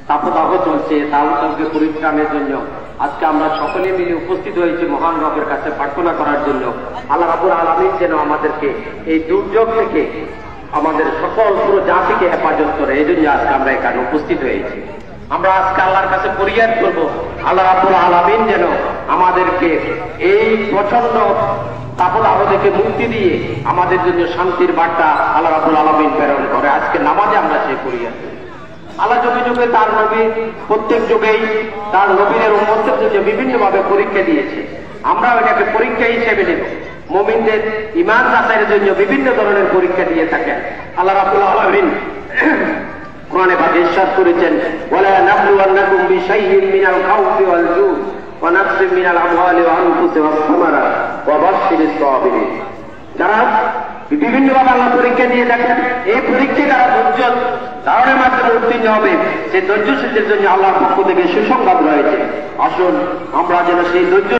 তাপদাহ চলছে, তাপদাহকে পরিত্রাণের জন্য আজকে আমরা সকলে মিলে উপস্থিত হয়েছি মহান রবের কাছে প্রার্থনা করার জন্য। আল্লাহ রাব্বুল আলামিন যেন আমাদেরকে এই দুর্যোগ থেকে আমাদের সকল পুরো জাতিকে হেফাজত করে, এই জন্য আজকে আমরা এখানে উপস্থিত হয়েছি। আমরা আজকে আল্লাহর কাছে ফরিয়াদ করব, আল্লাহ রাব্বুল আলামিন যেন আমাদেরকে এই প্রচন্ড তাপদাহ থেকে মুক্তি দিয়ে আমাদের জন্য শান্তির বার্তা আল্লাহ রাব্বুল আলামিন প্রেরণ করে। আজকে নামাজে আমরা সেই ফরিয়াদ করি। আল্লাহ যুগে যুগে তার নবী প্রত্যেক যুগেই তার নবীদের উম্মতের জন্য বিভিন্ন ভাবে পরীক্ষা দিয়েছে। আমরাও এটাকে পরীক্ষা হিসেবে নেব। মুমিনদের ঈমান যাচাইয়ের জন্য বিভিন্ন ধরনের পরীক্ষা দিয়ে থাকেন। আল্লাহ রাব্বুল আলামিন কোরআনে পাকে ইরশাদ করেছেন, ওয়ালা নাবলুওয়ান্নাকুম বিশাইইন মিনাল খাউফি ওয়াল জু' ওয়া নাকসিম মিনাল আমওয়ালি ওয়া আনফুসি ওয়াস সামারাত ওয়া বাশশিরিস সাবিরিন। যারা বিভিন্ন ভাবে আল্লাহ পরীক্ষা দিয়ে দেখেন, এই পরীক্ষায় যারা ধৈর্য ধারণের মাধ্যমে উত্তীর্ণ হবে, সেই ধৈর্যশীলদের জন্য আল্লাহর পক্ষ থেকে সুসংবাদ রয়েছে। আসুন আমরা যেন সেই ধৈর্য